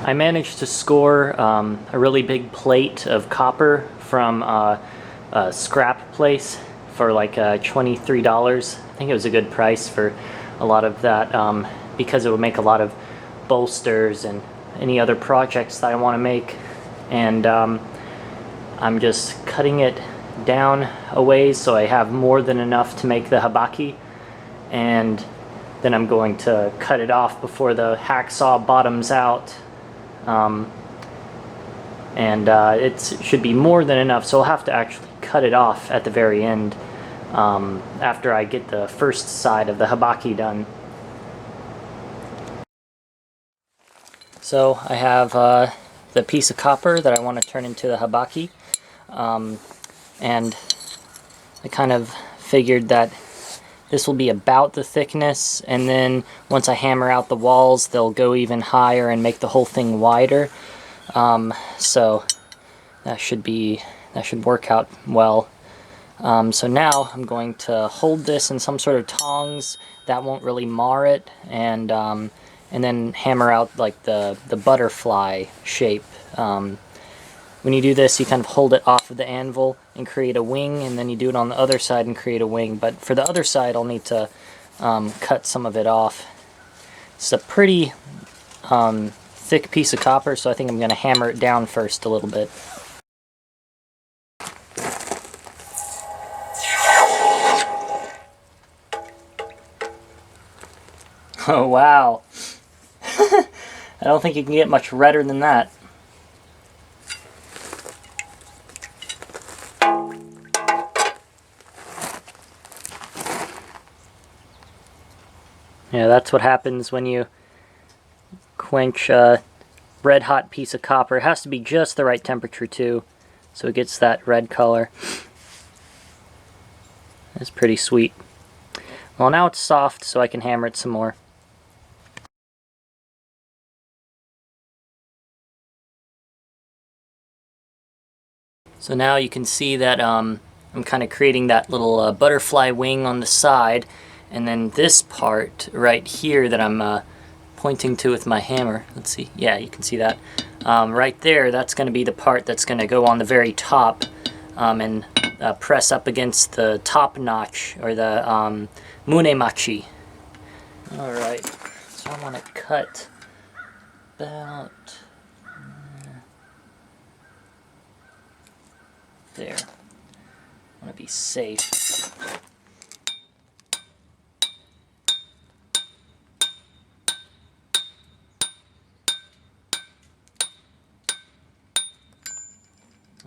I managed to score a really big plate of copper from a scrap place for like $23. I think it was a good price for a lot of that because it would make a lot of bolsters and any other projects that I want to make. And I'm just cutting it down a ways so I have more than enough to make the habaki, and then I'm going to cut it off before the hacksaw bottoms out. It should be more than enough, so I'll have to actually cut it off at the very end after I get the first side of the habaki done. So I have the piece of copper that I want to turn into the habaki, and I kind of figured that this will be about the thickness, and then once I hammer out the walls they'll go even higher and make the whole thing wider. So that should work out well. So now I'm going to hold this in some sort of tongs that won't really mar it, and then hammer out like the butterfly shape. When you do this, you kind of hold it off of the anvil and create a wing, and then you do it on the other side and create a wing. But for the other side, I'll need to cut some of it off. It's a pretty thick piece of copper, so I think I'm going to hammer it down first a little bit. Oh wow! I don't think you can get much redder than that. Yeah, that's what happens when you quench a red hot piece of copper. It has to be just the right temperature too, so it gets that red color. That's pretty sweet. Well, now it's soft, so I can hammer it some more. So now you can see that I'm kind of creating that little butterfly wing on the side, and then this part right here that I'm pointing to with my hammer, let's see, yeah, you can see that. Right there, that's going to be the part that's going to go on the very top and press up against the top notch, or the mune machi. Alright, so I want to cut about there. I want to be safe.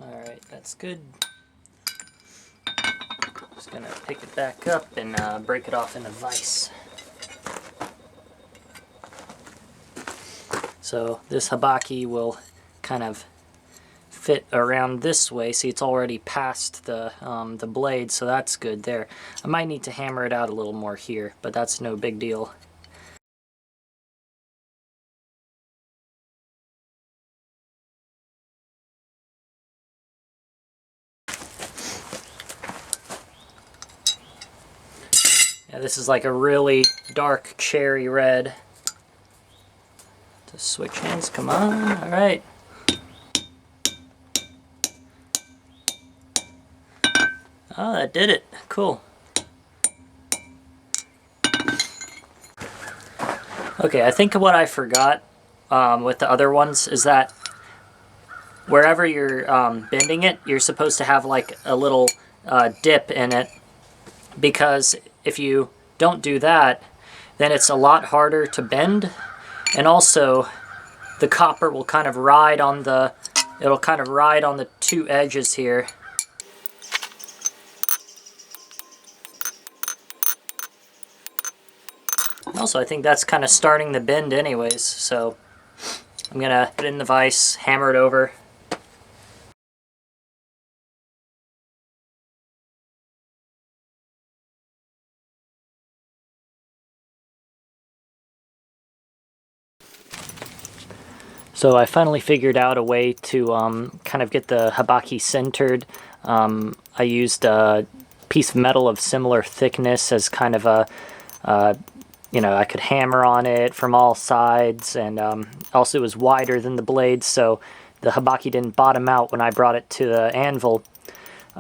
Alright, that's good. Just gonna pick it back up and break it off in a vise. So this habaki will kind of fit around this way. See, it's already past the blade, so that's good there. I might need to hammer it out a little more here, but that's no big deal. Yeah, this is like a really dark cherry red. To switch hands, come on, alright. Oh, that did it. Cool. Okay, I think what I forgot with the other ones is that wherever you're bending it, you're supposed to have like a little dip in it, because if you don't do that, then it's a lot harder to bend, and also the copper will kind of ride on the, it'll kind of ride on the two edges here. Also, I think that's kind of starting the bend anyways, so I'm gonna put it in the vise, hammer it over. So I finally figured out a way to kind of get the habaki centered. I used a piece of metal of similar thickness as kind of a I could hammer on it from all sides, and also it was wider than the blades, so the Habaki didn't bottom out when I brought it to the anvil.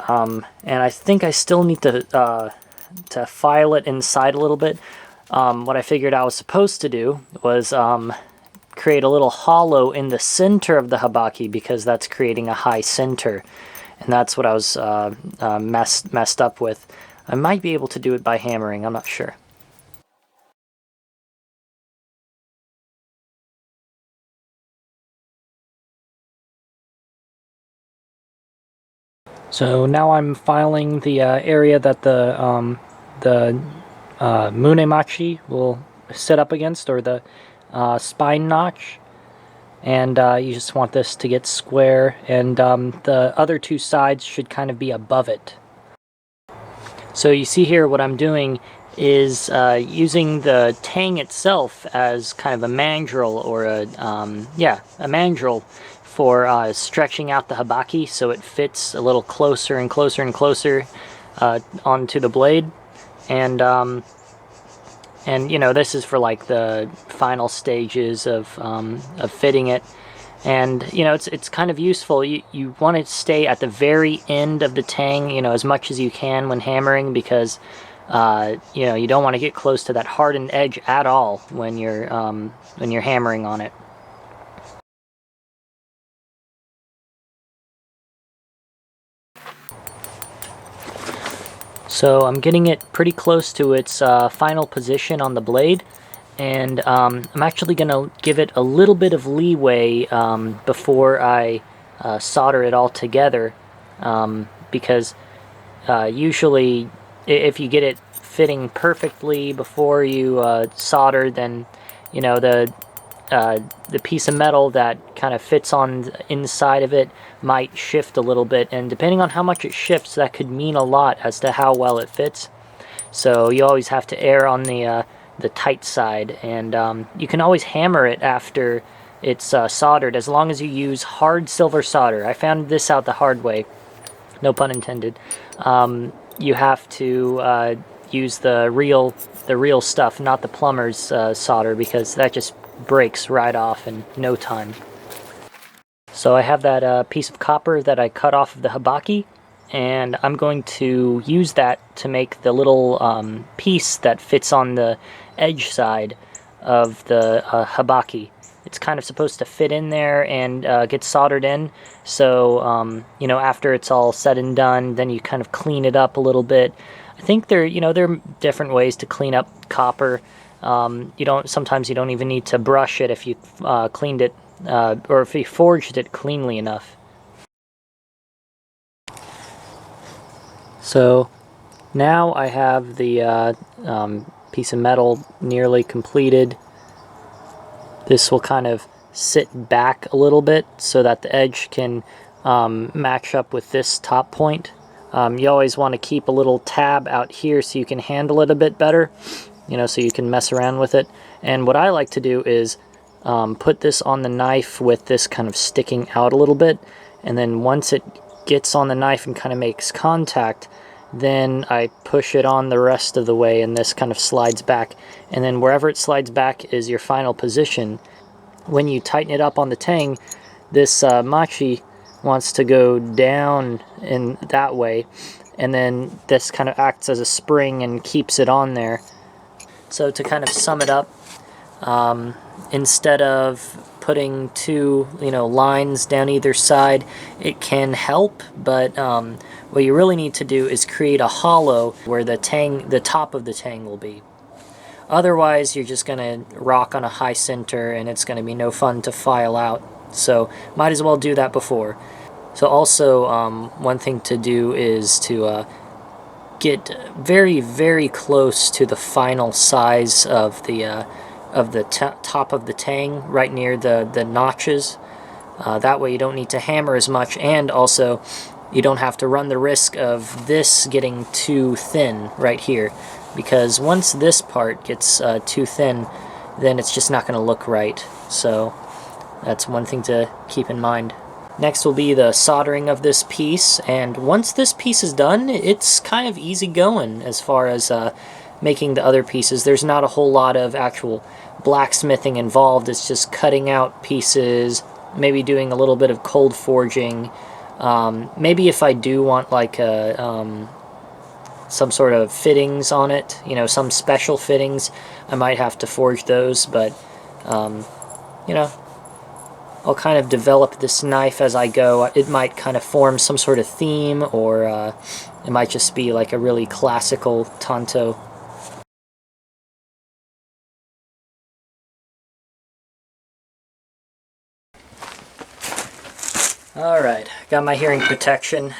And I think I still need to file it inside a little bit. What I figured I was supposed to do was create a little hollow in the center of the Habaki, because that's creating a high center, and that's what I was messed up with. I might be able to do it by hammering, I'm not sure. So now I'm filing the area that the mune machi will sit up against, or the spine notch, and you just want this to get square, and the other two sides should kind of be above it. So you see here what I'm doing is using the tang itself as kind of a mandrel, or a mandrel for stretching out the Habaki so it fits a little closer and closer and closer onto the blade. And this is for like the final stages of fitting it. And it's kind of useful. You want to stay at the very end of the tang, as much as you can when hammering, because you don't want to get close to that hardened edge at all when you're hammering on it. So I'm getting it pretty close to its final position on the blade, and I'm actually going to give it a little bit of leeway before I solder it all together, because usually if you get it fitting perfectly before you solder, then the piece of metal that kind of fits on the inside of it might shift a little bit, and depending on how much it shifts, that could mean a lot as to how well it fits. So you always have to err on the tight side, and you can always hammer it after it's soldered, as long as you use hard silver solder. I found this out the hard way, no pun intended. You have to use the real stuff, not the plumber's solder, because that just breaks right off in no time. So I have that piece of copper that I cut off of the Habaki, and I'm going to use that to make the little piece that fits on the edge side of the Habaki. It's kind of supposed to fit in there and get soldered in, so after it's all said and done, then you kind of clean it up a little bit. I think there are different ways to clean up copper. Sometimes you don't even need to brush it if you cleaned it, or if you forged it cleanly enough. So now I have the piece of metal nearly completed. This will kind of sit back a little bit so that the edge can match up with this top point. You always want to keep a little tab out here so you can handle it a bit better, so you can mess around with it. And what I like to do is put this on the knife with this kind of sticking out a little bit, and then once it gets on the knife and kind of makes contact, then I push it on the rest of the way, and this kind of slides back, and then wherever it slides back is your final position. When you tighten it up on the tang, this machi wants to go down in that way, and then this kind of acts as a spring and keeps it on there. So to kind of sum it up, instead of putting two lines down either side, it can help, but what you really need to do is create a hollow where the top of the tang will be. Otherwise, you're just going to rock on a high center, and it's going to be no fun to file out. So might as well do that before. So also, one thing to do is to get very, very close to the final size of the top of the tang, right near the notches. That way you don't need to hammer as much, and also you don't have to run the risk of this getting too thin right here, because once this part gets too thin, then it's just not going to look right. So that's one thing to keep in mind. Next will be the soldering of this piece, and once this piece is done, it's kind of easy going as far as making the other pieces. There's not a whole lot of actual blacksmithing involved. It's just cutting out pieces, maybe doing a little bit of cold forging. Maybe if I do want like a some sort of fittings on it, you know, some special fittings, I might have to forge those, but you know, I'll kind of develop this knife as I go. It might kind of form some sort of theme, or it might just be like a really classical tanto. Alright, got my hearing protection.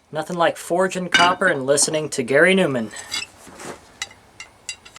Nothing like forging copper and listening to Gary Newman.